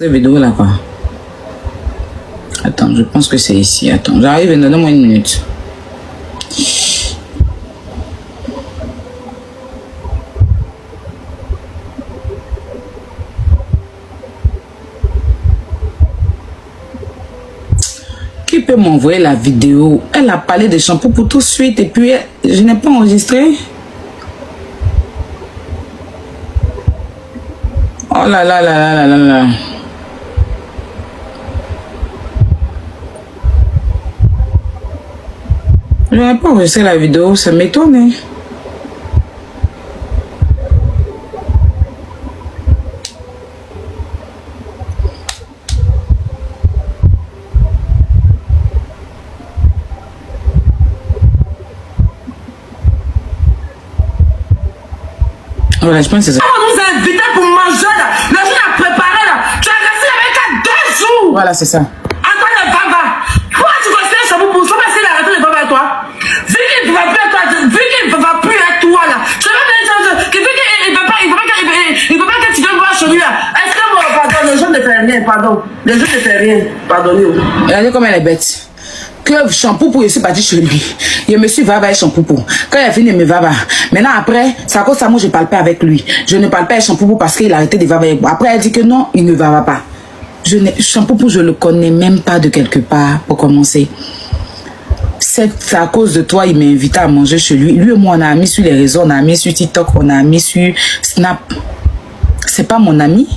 Cette vidéo là quoi. Attends, je pense que c'est ici. Attends, j'arrive, donne-moi une minute. Qui peut m'envoyer la vidéo? Elle a parlé de shampoing pour tout de suite et puis je n'ai pas enregistré. Oh là là là là là là. Je n'ai pas enregistré la vidéo, ça m'étonne. Hein? Voilà, je pense que c'est ça. On nous a invités pour manger là. Le jour a préparé là. Tu as resté avec 2 jours. Voilà, c'est ça. Antoine le baba. Pourquoi tu conseilles ça pour ça parce qu'il a arrêté le baba à toi? Vu qu'il ne va plus être toi, vu qu'il ne va plus être toi là. Tu vas bien dire que vu qu'il ne peut pas que tu viennes voir chez lui là. Est-ce que moi, pardon, les gens ne font rien, pardon. Les gens ne font rien, pardonnez-vous. Regardez comme elle est bête. Que shampoo pour, je suis parti chez lui. Je me suis va avec shampoo pour. Quand il a fini, il me va. Maintenant, après, c'est à cause de ça, moi, je ne parle pas avec lui. Je ne parle pas avec shampoo pour parce qu'il a arrêté de va avec moi. Après, elle dit que non, il ne va pas. Shampoo pour, je ne le connais même pas de quelque part, pour commencer. C'est à cause de toi, il m'a invité à manger chez lui. Lui et moi, on a mis sur les réseaux, on a mis sur TikTok, on a mis sur Snap. C'est pas mon ami,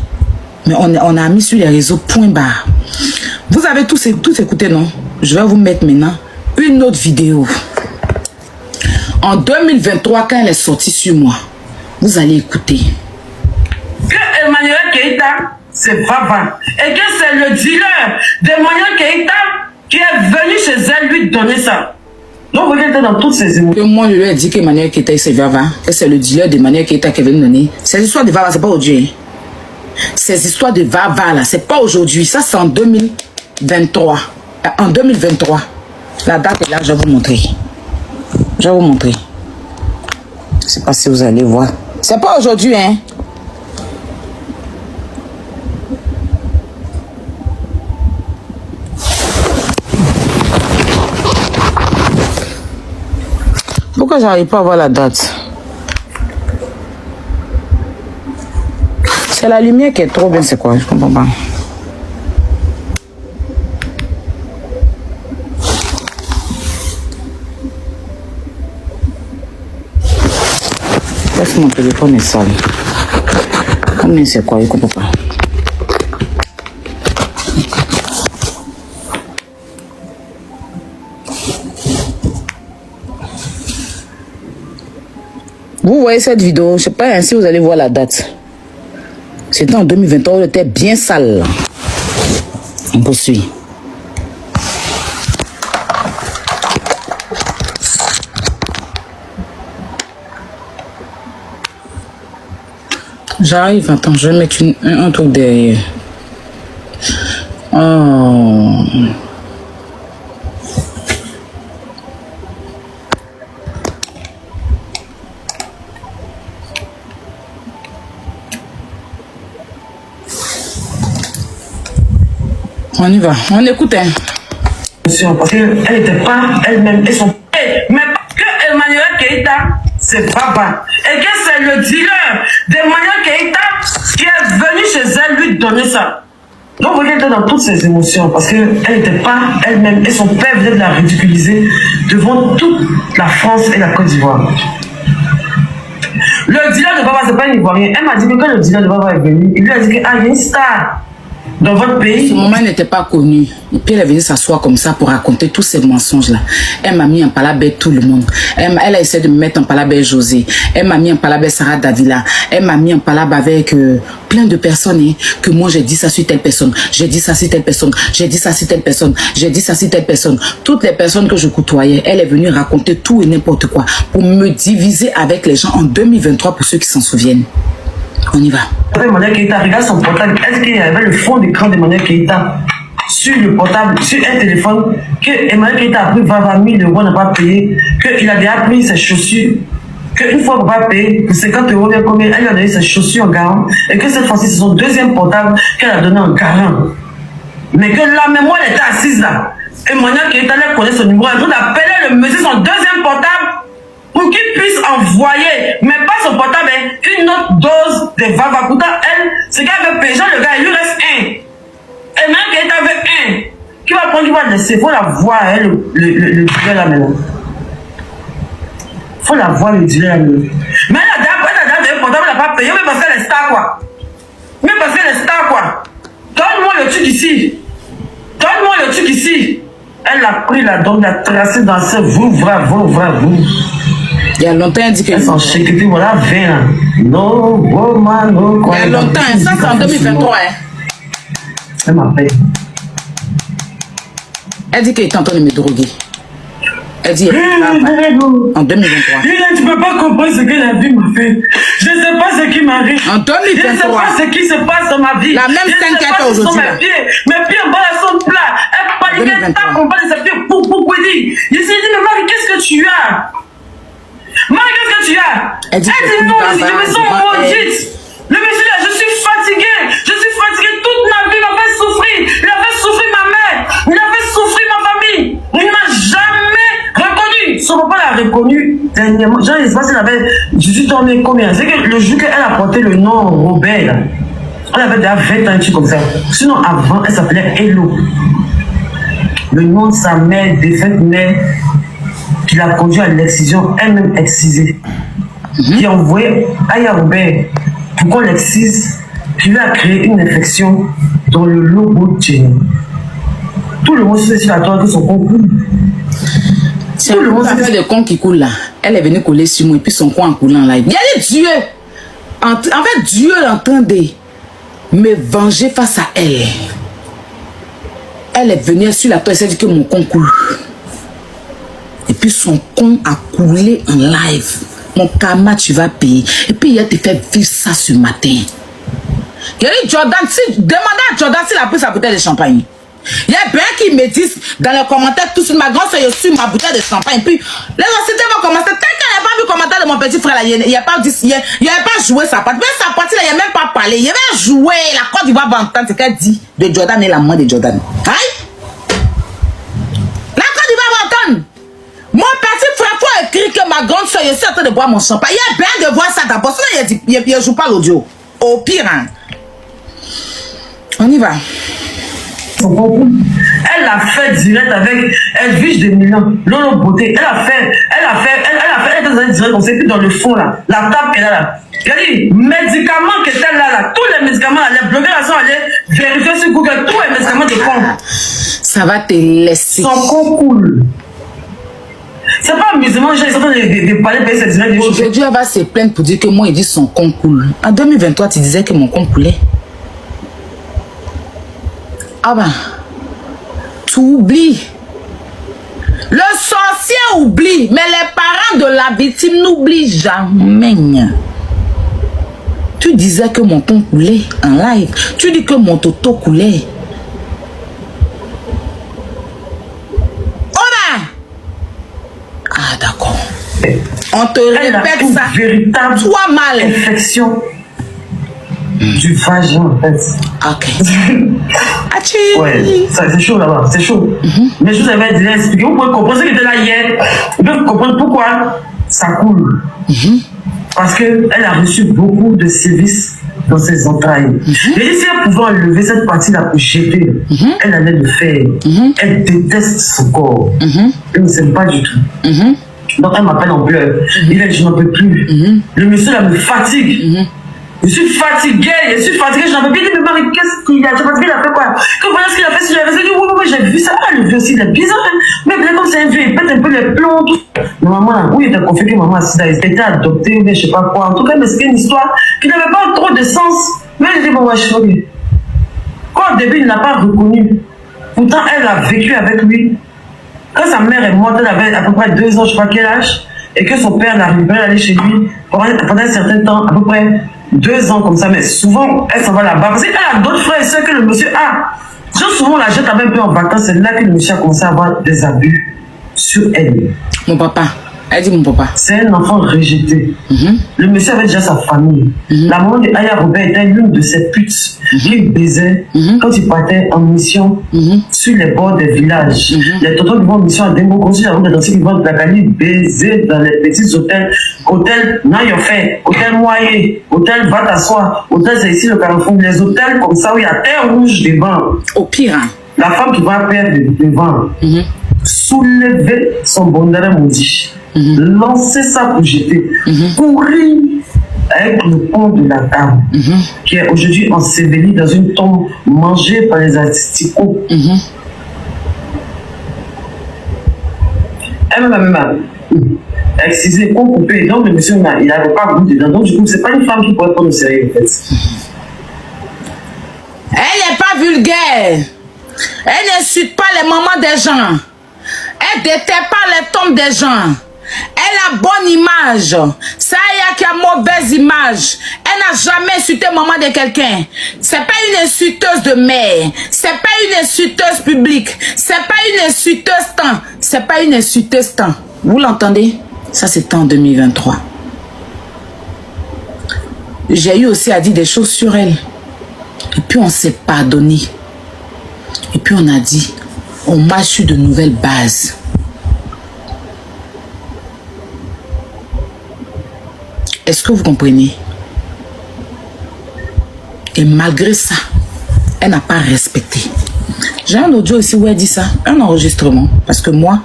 mais on a mis sur les réseaux, point barre. Vous avez tous écouté, non? Je vais vous mettre maintenant une autre vidéo. En 2023, quand elle est sortie sur moi, vous allez écouter. Que Emmanuel Keïta, c'est Vava. Et que c'est le dealer d'Emmanuel Keïta qui est venu chez elle lui donner ça. Donc vous êtes dans toutes ces émotions. Que moi, je lui ai dit qu'Emmanuel Keïta, c'est Vava. Que c'est le dealer d'Emmanuel Keïta qui est venu donner. Ces histoires de Vava, c'est pas aujourd'hui. Ces histoires de Vava, là, c'est pas aujourd'hui. Ça, c'est en 2023. En 2023. La date est là, je vais vous montrer. Je vais vous montrer. Je ne sais pas si vous allez voir. C'est pas aujourd'hui, hein. Pourquoi j'arrive pas à voir la date? C'est la lumière qui est trop bien, c'est quoi? Je comprends pas. Parce que mon téléphone est sale. Combien c'est quoi? Je comprends pas. Vous voyez cette vidéo, je sais pas si vous allez voir la date. C'était en 2023, elle était bien sale. On poursuit. J'arrive, attends, je vais mettre un truc derrière. Oh. On y va, on écoute, hein. Parce qu'elle n'était pas elle-même et son père. Mais que Emmanuel Keïta, c'est Papa. Et que c'est le dealer d'Emmanuel Keïta qui est venu chez elle lui donner ça. Donc vous êtes dans toutes ces émotions parce qu'elle n'était pas elle-même et son père venait de la ridiculiser devant toute la France et la Côte d'Ivoire. Le dealer de Papa, c'est pas un Ivoirien. Elle m'a dit que quand le dealer de Papa est venu, il lui a dit qu'il y a une star dans votre pays. Ce moment, elle n'était pas connue. Et puis elle est venue s'asseoir comme ça pour raconter tous ces mensonges-là. Elle m'a mis en palabelle tout le monde. Elle a essayé de me mettre en palabelle José. Elle m'a mis en palabelle Sarah Davila. Elle m'a mis en palabelle avec plein de personnes. Hein, que moi, j'ai dit ça sur telle personne. J'ai dit ça sur telle personne. J'ai dit ça sur telle personne. J'ai dit ça sur telle personne. Toutes les personnes que je côtoyais, elle est venue raconter tout et n'importe quoi pour me diviser avec les gens en 2023 pour ceux qui s'en souviennent. On y va. Emmanuel Keïta, regarde son portable. Est-ce qu'il y avait le fond d'écran d'Emmanuel Keïta sur le portable, sur un téléphone, que Emmanuel Keïta a pris 20 000 euros, n'a pas payé, qu'il a déjà pris ses chaussures qu'une fois papa paye pour 50 €, bien combien, elle lui a donné ses chaussures en garant, et que cette fois-ci, c'est son deuxième portable qu'elle a donné en garant. Mais que là, même moi, elle était assise là. Et Monia qui est allée connaître son numéro, elle est en train d'appeler le monsieur son deuxième portable pour qu'il puisse envoyer, mais pas son portable, une autre dose de Vava. Pourtant, elle, ce qu'elle veut payer, le gars, il lui reste un. Et même qu'elle est avec un, qui va prendre, qui va laisser, il faut la voir, elle, le dealer là maintenant. Il faut la voir, le dealer là maintenant. Mais elle a donné le portable, elle n'a pas payé, mais parce qu'elle est star, quoi. Mais parce qu'elle est star, quoi. Donne-moi le truc ici. Donne-moi le truc ici. Elle a pris la dame, l'a tracé dans ce vous. Il y a longtemps, elle dit que. Elle s'en sécurité, voilà, 20 ans. No, woman, no. Il y a longtemps, ça c'est en 2023. Elle m'appelle. Elle dit qu'elle est en train de me droguer. Elle dit en 2023. Tu peux pas comprendre ce que la vie m'a fait. Je ne sais pas ce qui m'arrive. En 2023. Je ne sais pas ce qui se passe dans ma vie. La même scène qu'elle fait aujourd'hui. Mes pieds en bas sont plats. Elle paniquait, tape en bas de ses pieds. Pour dire. Je lui ai dit, mais Marie, qu'est-ce que tu as? Marie, qu'est-ce que tu as? Elle dit non, je me sens maudite. Le monsieur là, je suis fatiguée. Toute ma vie, il m'a fait souffrir. Il a fait souffrir ma mère. Il a fait souffrir ma famille. Il ne m'a jamais reconnu. Son papa l'a reconnu dernièrement. Genre, il se passe, il avait 18 ans, mais combien? C'est que le jour qu'elle a porté le nom Robert, là, elle avait déjà 20 ans, un truc comme ça. Sinon, avant, elle s'appelait Hello. Le nom de sa mère, défunte mère, qui l'a conduit à l'excision, elle-même excisée. Qui a envoyé Aya Robert pour qu'on l'excise, qui lui a créé une infection dans le lobo de Jenny. Tout le monde sait sur la toile que son concours. C'est le monde fait des cons qui coulent là. Elle est venue coller sur moi et puis son con en coulant là. Il y a Dieu. En fait, Dieu est en train de me venger face à elle. Elle est venue sur la toile et s'est dit que mon con coule. Et puis son con a coulé en live. Mon karma, tu vas payer. Et puis il a te fait vivre ça ce matin. Il y a dit Jordan, demandez à Jordan s'il a pris sa bouteille de champagne. Il y a bien qui me disent dans les commentaires tout de suite, ma grande soeur, je suis ma bouteille de champagne. Puis les sociétés vont commencer. Tant qu'elle n'a pas vu le commentaire de mon petit frère là, il n'a pas joué sa partie. Même sa partie là, il n'a même pas parlé. Il avait joué. La Côte d'Ivoire va entendre ce qu'elle dit de Jordan et la main de Jordan. Aïe! La Côte d'Ivoire va entendre. Mon petit frère, faut écrire que ma grande soeur, je suis en train de boire mon champagne. Il y a bien de voir ça d'abord. Sinon, il ne joue pas l'audio. Au pire, hein. On y va. Elle a fait direct avec Edwige de Milan, Lolo Beauté. Elle a fait direct, on sait plus dans le fond là, la table qu'elle a là. Elle a dit, médicaments que t'as là, tous les médicaments, les blogueurs sont allés vérifier sur Google, tous les médicaments de con. Ça va te laisser. Son con cool. C'est pas amusement, j'ai essayé de parler de cette direct. Aujourd'hui, elle va se plaindre pour dire que moi, il dit son con coule. En 2023, tu disais que mon con coulait. Ah ben, tu oublies. Le sorcier oublie, mais les parents de la victime n'oublient jamais. Tu disais que mon ton coulait en live. Tu dis que mon toto coulait. Oh ben! Ah d'accord. On te répète ça. Véritable toi mal. Infection. Du vagin en fait. Ok. Ouais, c'est chaud là-bas, c'est chaud. Mais je vous avais déjà expliqué, vous pouvez comprendre ce qui était là hier. Vous pouvez comprendre pourquoi ça coule. Parce qu'elle a reçu beaucoup de sévices dans ses entrailles. Et si elle pouvait enlever cette partie-là pour jeter, elle allait le faire. Elle déteste son corps. Elle ne s'aime pas du tout. Donc elle m'appelle en pleurs. Il a dit, je n'en peux plus. Le monsieur là me fatigue. Je suis fatiguée, je n'en peux plus. Mais Marie, qu'est-ce qu'il a? Je ne sais pas, il a fait quoi? Que voilà ce qu'il a fait, si j'avais dit, oui, j'ai vu ça. Ah, le vieux aussi, il est bizarre. Mais comme c'est un vieux, il pète un peu les plombs. Mais maman, oui, il était confié que maman a été adoptée, ou bien je ne sais pas quoi. En tout cas, mais c'était une histoire qui n'avait pas trop de sens. Mais j'ai dit, bon, ouais, je suis ok. Quand au début, il n'a pas reconnu. Pourtant, elle a vécu avec lui. Quand sa mère est morte, elle avait à peu près 2 ans, je ne sais pas quel âge, et que son père n'arrivait pas à aller chez lui pendant un certain temps, à peu près 2 ans comme ça, mais souvent elle s'en va là-bas parce qu'elle a d'autres frères et soeurs que le monsieur a. Souvent on la jette un peu en vacances, c'est là que le monsieur a commencé à avoir des abus sur elle. Mon papa, Elle dit mon papa. C'est un enfant rejeté. Le monsieur avait déjà sa famille. La maman de Aya Robert était l'une de ces putes qui baisaient quand il partait en mission sur les bords des villages. Les tontons qui vont en mission à Dengo, aussi la route de qui vont de la Cali, baiser dans les petits hôtels. Hôtel Nayofe, hôtel Moyer, hôtel Va t'asseoir, hôtel c'est ici le Carrefour. Les hôtels comme ça où il y a terre rouge devant. Au pire, hein. La femme qui va perdre devant. Soulever son bonheur maudit, lancer ça pour jeter, courir avec le pont de la dame, qui est aujourd'hui enseveli dans une tombe mangée par les asticots. Elle-même, excusez, qu'on coupait, donc le monsieur, il n'avait pas goût dedans, donc du coup, c'est pas une femme qui pourrait prendre au sérieux, en fait. Elle n'est pas vulgaire. Elle n'insulte pas les mamans des gens. Elle déterre pas les tombes des gens. Elle a bonne image. Ça y a qui a mauvaise image. Elle n'a jamais insulté maman de quelqu'un. C'est pas une insulteuse de mère. C'est pas une insulteuse publique. C'est pas une insulteuse temps. C'est pas une insulteuse temps. Vous l'entendez? Ça c'était en 2023. J'ai eu aussi à dire des choses sur elle. Et puis on s'est pardonné. Et puis on a dit, on marche sur de nouvelles bases. Est-ce que vous comprenez? Et malgré ça, elle n'a pas respecté. J'ai un audio ici où elle dit ça, un enregistrement. Parce que moi,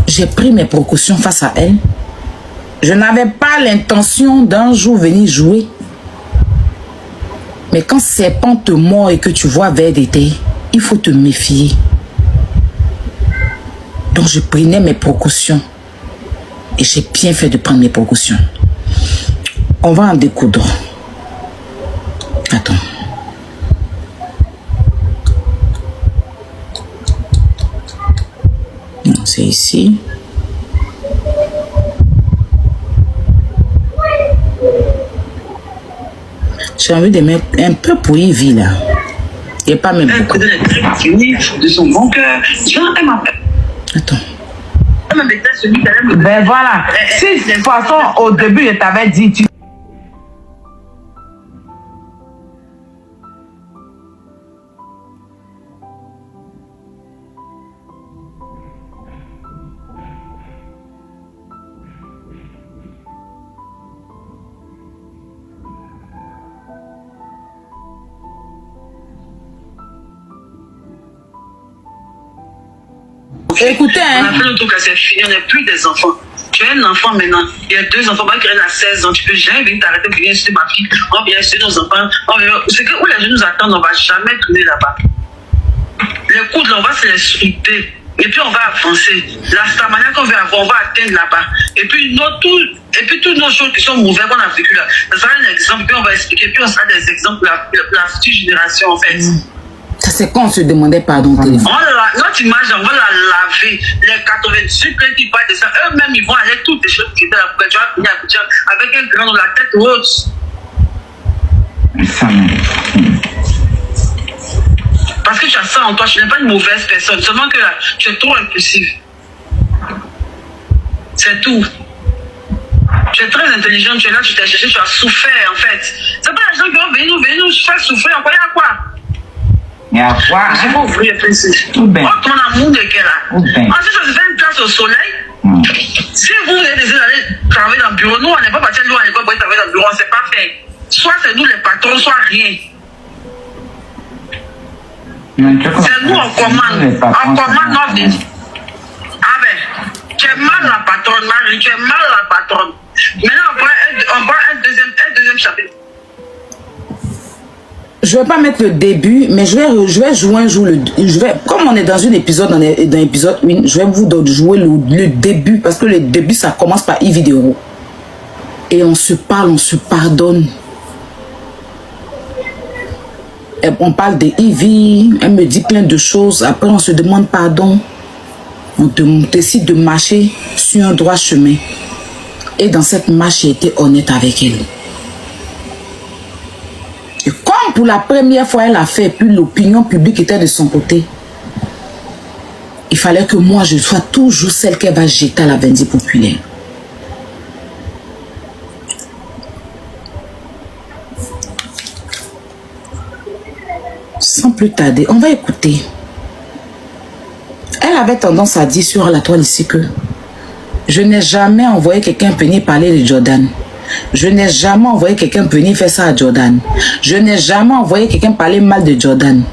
j'ai pris mes précautions face à elle. Je n'avais pas l'intention d'un jour venir jouer. Mais quand serpent te mord et que tu vois vert d'été, il faut te méfier. Donc je prenais mes précautions. Et j'ai bien fait de prendre mes précautions. On va en découdre. Attends. Non, c'est ici. J'ai envie de mettre un peu pour Yves là. Et pas même beaucoup. De son bon cœur. Elle m'appelle. Attends. Ben voilà. Si de toute façon, au début, je t'avais dit, tu... Écoutez, hein. On a fait le truc à c'est fini, on n'est plus des enfants. Tu es un enfant maintenant. Il y a 2 enfants, qui a 16 ans. Tu peux jamais venir t'arrêter pour venir insulter ma fille. On vient insulter nos enfants. C'est que où les gens nous attendent, on ne va jamais tourner là-bas. Les coudes, là, on va se les insulter. Et puis on va avancer. La manière qu'on veut avoir, on va atteindre là-bas. Et puis toutes nos choses qui sont mauvaises qu'on a vécues là. Ça sera un exemple, puis on va expliquer, puis on sera des exemples pour la future génération en fait. Ça c'est quand on se demandait pardon au téléphone. Notre image, on va la laver. Les 98 qui parlent de ça, eux-mêmes, ils vont aller toutes les choses qui étaient là. Tu vas venir avec un grand dans la tête haute. Parce que tu as ça en toi, tu n'es pas une mauvaise personne. Seulement que là, tu es trop impulsif. C'est tout. Tu es très intelligent, tu es là, tu t'es cherché, tu as souffert en fait. C'est pas les gens qui vont venir nous faire souffrir. Encore, il y a quoi? Il y a quoi? Je vais ouvrir ici. Tout bien. Oh, ton amour de quel là? bien. Ensuite, je fais une place au soleil. Si vous avez décidé d'aller travailler dans le bureau, nous, on n'est pas parti à nous, on n'est pas parti travailler dans le bureau, on ne sait pas faire. Soit c'est nous les patrons, soit rien. C'est nous, on commande. On commande notre vie. Ah ben, tu es mal la patronne, Marie, tu es mal la patronne. Maintenant, on prend un deuxième chapitre. Je vais pas mettre le début, mais je vais jouer un jour comme on est dans un épisode, dans l'épisode 1, je vais vous jouer le début, parce que le début, ça commence par e-vidéo. Et on se parle, on se pardonne. Et on parle de Ivy, elle me dit plein de choses, après on se demande pardon. On décide de marcher sur un droit chemin. Et dans cette marche, j'ai été honnête avec elle. Et comme pour la première fois, elle a fait, puis l'opinion publique était de son côté, il fallait que moi, je sois toujours celle qu'elle va jeter à la Vendée populaire. plus tarder, on va écouter. Elle avait tendance à dire sur la toile ici que je n'ai jamais envoyé quelqu'un venir parler de Jordan. Je n'ai jamais envoyé quelqu'un venir faire ça à Jordan. Je n'ai jamais envoyé quelqu'un parler mal de Jordan.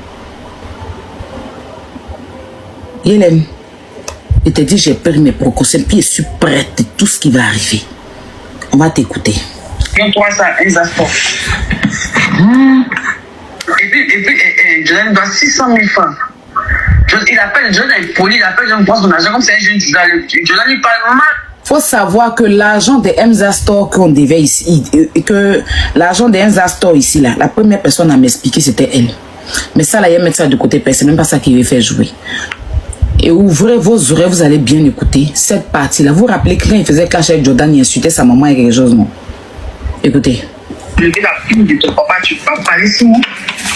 Yélène, je te dis, j'ai pris mes précautions, puis je suis prête de tout ce qui va arriver. On va t'écouter. Toi, ça, exactement. Et puis, Jordan doit 600 000 francs. Il appelle Jordan est poli, il appelle Jordan pour son argent comme c'est un jeune Jordan lui parle mal. Faut savoir que l'argent de Emza Store qu'on devait ici, que l'argent de Emza Store ici, là, la première personne à m'expliquer, c'était elle. Mais ça, là, il y a mettre ça de côté, c'est même pas ça qui veut faire jouer. Et ouvrez vos oreilles, vous allez bien écouter cette partie-là. Vous vous rappelez que quand il faisait clash avec Jordan, il insultait sa maman et quelque chose, non? Écoutez. Lever la plume de ton papa, tu peux pas parler si moi.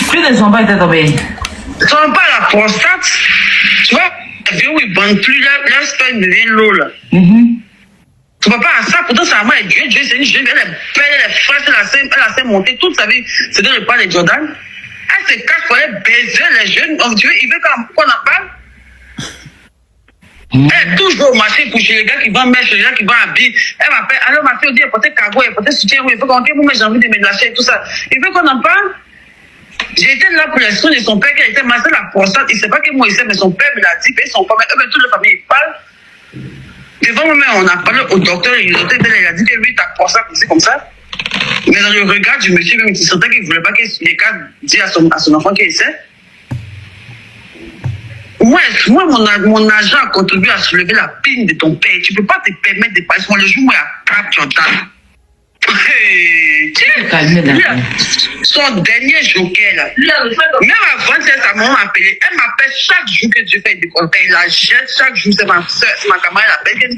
Plus de son père était tombé. Son papa a la prostate, tu vois, la vie où il bande plus, là, sperme devient l'eau, là. Son papa a ça, pourtant sa maman est Dieu, c'est une jeune, elle est belle, elle est fraîche, elle a fait monter toute sa vie, c'est dans le pas de Jordan. Elle se cache pour aller baiser les jeunes, donc tu veux, il veut qu'on en parle. Elle est toujours au marché pour chez les gars qui vendent mèches, chez les gars qui vendent habits. Elle m'appelle, alors ma fille, on dit, elle portait cargo, elle portait soutien, il faut qu'on dise, moi j'ai envie de me lâcher et tout ça. Il veut qu'on en parle. J'ai été là pour l'expression de son père qui a été massé la prostate. Il ne sait pas que moi il sait, mais son père me l'a dit, mais son père, toute la famille, il parle. Devant moi, on a parlé au docteur, il a dit que lui, ta prostate, c'est comme ça. Mais dans le regard du monsieur, même, il sentait qu'il ne voulait pas que les gars disent à son enfant qu'il sait. Moi, mon agent a contribué à soulever la pine de ton père. Tu ne peux pas te permettre de passer. Le jour où il attrape Jordan. Son dernier joker là. Même avant que sa maman m'appelait, elle m'appelle chaque jour que Dieu fait des contacts. Elle la jette chaque jour. C'est ma soeur, c'est ma camarade. Elle appelle.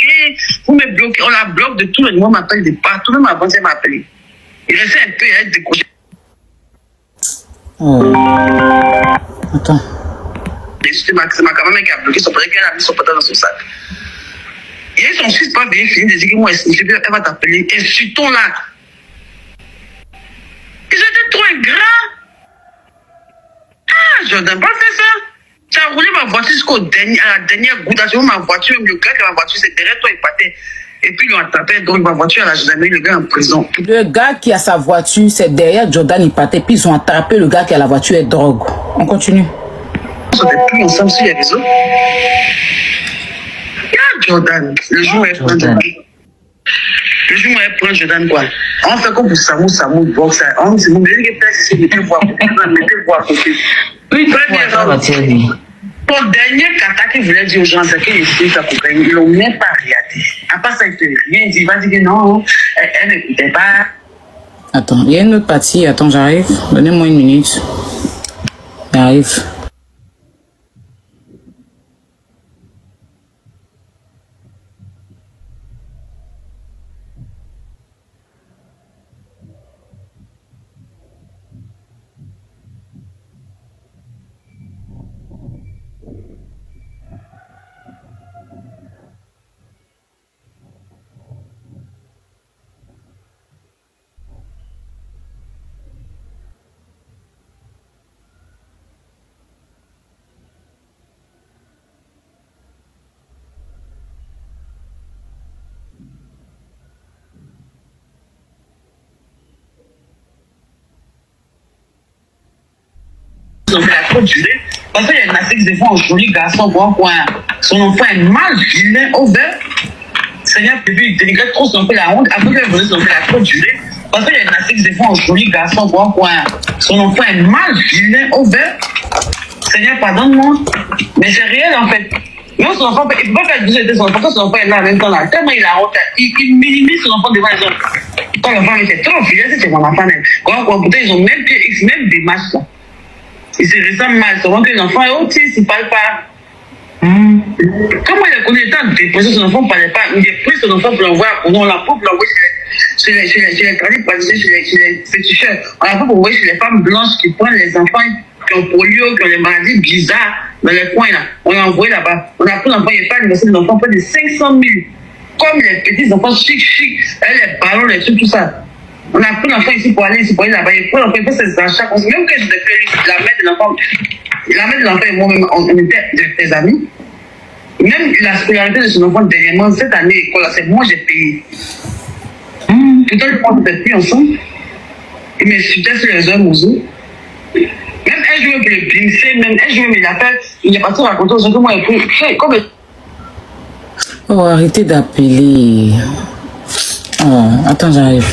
Vous me bloquez. On la bloque de tout le monde. M'appelle de partout. Même avant qu'elle m'appelle. Il restait un peu. Elle décoche. Attends. C'est ma camarade qui a bloqué son père. Elle a mis son père dans son sac. Et son fils pas bien fini de dire que moi, elle va t'appeler. Insultons là. Ils étaient trop ingrats. Ah, Jordan, pas fait ça. Tu as roulé ma voiture jusqu'à la dernière goutte. Tu vois ma voiture, le gars qui a ma voiture, c'est derrière toi, il partait. Et puis, ils l'ont attrapé. Donc, ma voiture, elle a jamais mis le gars en prison. Le gars qui a sa voiture, c'est derrière Jordan, il partait. Puis, ils ont attrapé le gars qui a la voiture et drogue. On continue. Ils sont plus ensemble sur les réseaux. Jordan, le jour où elle prend Jordan. Le jour où elle prend Jordan, quoi. On fait comme pour Samou, boxe. On dit, mais il mettez voir à côté. Ton dernier kata qui voulait dire aux gens, c'est qu'il est sa cocaïne. Ils l'ont même pas regardé. À part ça, il ne fait rien dit. Il va dire que non, elle n'écoutait pas. Attends, il y a une autre partie. Attends, j'arrive. Donnez-moi une minute. J'arrive. Ils ont fait la côte du lait. Parce qu'il y a une massée qui se font un joli garçon pour un coin. Son enfant est mal vilain, ouvert. Seigneur, bébé, il dénigrait trop son fait la honte. Après qu'elle voulait son fait la côte du lait. Parce qu'il y a une massée qui se font un joli garçon pour un coin. Son enfant est mal vilain, ouvert. Seigneur, pardonne-moi. Mais c'est réel en fait. Même son enfant, il ne peut pas faire de son enfant. Quand son enfant est là en même temps, là, tellement il a honte. Il minimise son enfant devant les autres. Quand l'enfant était trop vilain, c'était mon enfant. Pourtant, ils ont même des matchs là. Il se ressent mal, souvent que l'enfant est autiste, il ne parle pas. Comment il a connu le temps de déposer son enfant, il ne parlait pas. Il a pris son enfant pour l'envoyer à Bourdon, on l'a pris pour l'envoyer chez les tradis, chez les féticheurs. On l'a pris pour l'envoyer chez les femmes blanches qui prennent les enfants qui ont polio, qui ont des maladies bizarres dans les coins là. On l'a envoyé là-bas. On a pris l'enfant, il n'y a pas l'anniversaire de l'enfant, près de 500 000. Comme les petits enfants chic, les ballons, les trucs, tout ça. On a pris l'enfant ici pour aller là-bas. Et pour l'enfant, il fait ses achats. Même que je devais la mère de l'enfant et moi-même, on était des amis. Même la scolarité de son enfant, dernièrement, cette année, école, c'est moi j'ai payé. Pourtant, on n'était plus ensemble. Il m'insultait sur les heures, Mouzou. Même un jour, il me blessait, même un jour, il m'a fait. Il est parti raconter aux gens que moi, il a pris. Comme. Oh, arrêtez d'appeler. Oh, attends, j'arrive.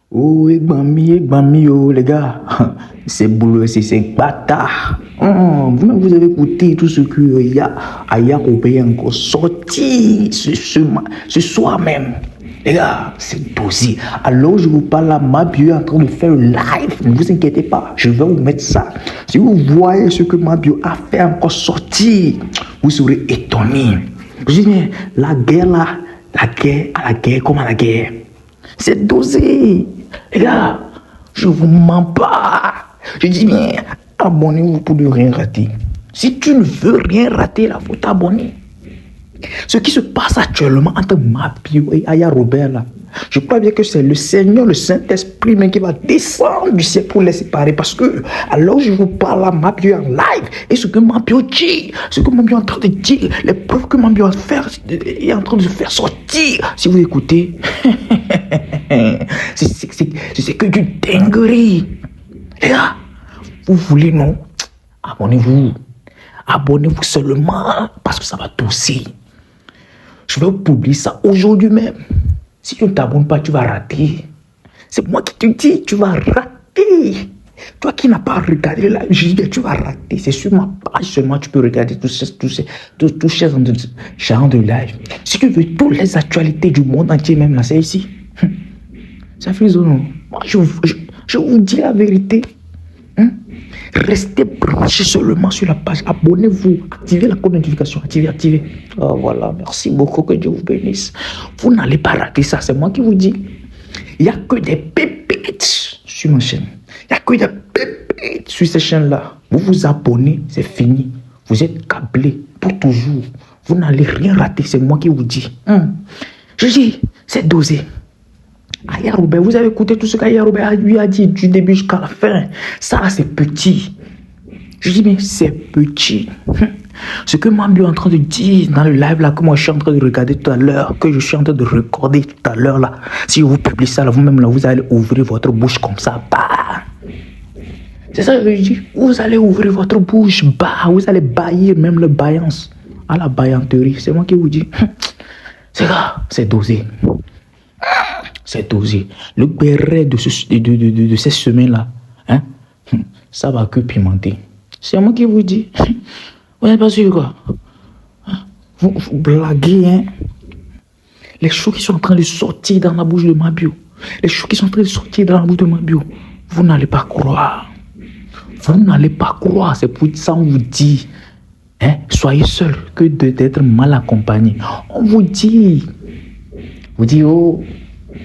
Oh, Egbami, oh, les gars, c'est boulot, c'est bâtard. Vous-même, vous avez écouté tout ce que Aya Robé encore sorti ce soir même. Les gars, c'est dosé. Alors, je vous parle là, Mabio est en train de faire un live. Ne vous inquiétez pas, je vais vous mettre ça. Si vous voyez ce que Mabio a fait encore sortir, vous serez étonnés. Je dis, mais la guerre là, la guerre, comme à la guerre. C'est dosé. Les gars, je vous mens pas. Je dis bien, abonnez-vous pour ne rien rater. Si tu ne veux rien rater, il faut t'abonner. Ce qui se passe actuellement entre Mabio et Aya Robert là, je crois bien que c'est le Seigneur, le Saint-Esprit même qui va descendre du ciel pour les séparer. Parce que, alors je vous parle à Mabio en live, et ce que Mabio dit, ce que Mabio est en train de dire, les preuves que Mabio est en train de faire sortir, si vous écoutez, c'est que du dinguerie. Les gars, vous voulez non? Abonnez-vous. Abonnez-vous seulement, parce que ça va tousser. Je vais vous publier ça aujourd'hui même. Si tu ne t'abonnes pas, tu vas rater. C'est moi qui te dis, tu vas rater. Toi qui n'as pas regardé la vidéo, tu vas rater. C'est sur ma page seulement tu peux regarder tous ces genres de live. Si tu veux toutes les actualités du monde entier, même là, c'est ici. Ça fait non. Moi, je vous dis la vérité. Restez branchés seulement sur la page. Abonnez-vous. Activez la notification. Activez. Oh, voilà. Merci beaucoup. Que Dieu vous bénisse. Vous n'allez pas rater ça. C'est moi qui vous dis. Il n'y a que des pépites sur ma chaîne. Il n'y a que des pépites sur ces chaînes-là. Vous vous abonnez, c'est fini. Vous êtes câblés pour toujours. Vous n'allez rien rater. C'est moi qui vous dis. Je dis, c'est dosé. Aya Robert, vous avez écouté tout ce qu'Aya Robert lui a dit du début jusqu'à la fin. Ça, c'est petit. Je dis, mais c'est petit. Ce que Mabio est en train de dire dans le live là, que moi je suis en train de regarder tout à l'heure, que je suis en train de recorder tout à l'heure là, si vous publiez ça là, vous-même là, vous allez ouvrir votre bouche comme ça. Bah. C'est ça que je dis. Vous allez ouvrir votre bouche. Bah. Vous allez bailler même le baillance. À la baillanterie. C'est moi qui vous dis. C'est là, c'est dosé. C'est dosé. Le béret de ces semaines-là, hein, ça va que pimenter. C'est moi qui vous dis. Vous n'êtes pas sûr, quoi? Vous blaguez, hein? Les choses qui sont en train de sortir dans la bouche de Mabio. Les choses qui sont en train de sortir dans la bouche de Mabio. Vous n'allez pas croire. Vous n'allez pas croire. C'est pour ça qu'on vous dit. Hein? Soyez seul que d'être mal accompagné. On vous dit. Vous dites, oh,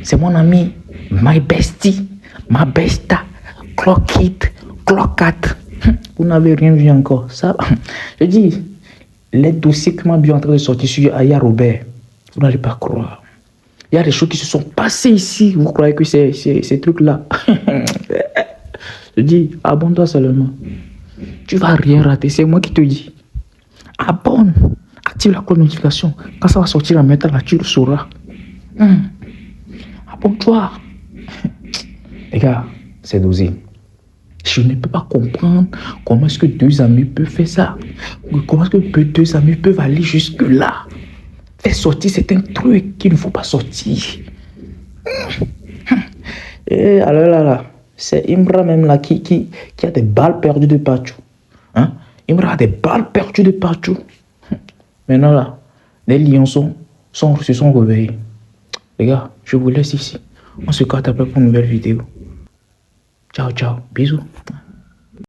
c'est mon ami. My bestie. Ma besta. Clock it. Clock at. Vous n'avez rien vu encore. Ça, je dis, les dossiers que Mabio est en train de sortir sur Aya Robert. Vous n'allez pas croire. Il y a des choses qui se sont passées ici. Vous croyez que c'est ces trucs-là. Je dis, abonne-toi seulement. Tu vas rien rater. C'est moi qui te dis. Abonne. Active la cloche de notification. Quand ça va sortir en métal, là, tu le sauras. Abonne-toi. Les gars, c'est dosé. Je ne peux pas comprendre comment est-ce que deux amis peuvent faire ça. Comment est-ce que deux amis peuvent aller jusque-là. Faire sortir certains trucs qu'il ne faut pas sortir. Et alors là, c'est Imra même là qui a des balles perdues de partout. Hein? Imra a des balles perdues de partout. Maintenant là, les lions se sont réveillés. Les gars, je vous laisse ici. On se capte après pour une nouvelle vidéo. Ciao, ciao. Bisous.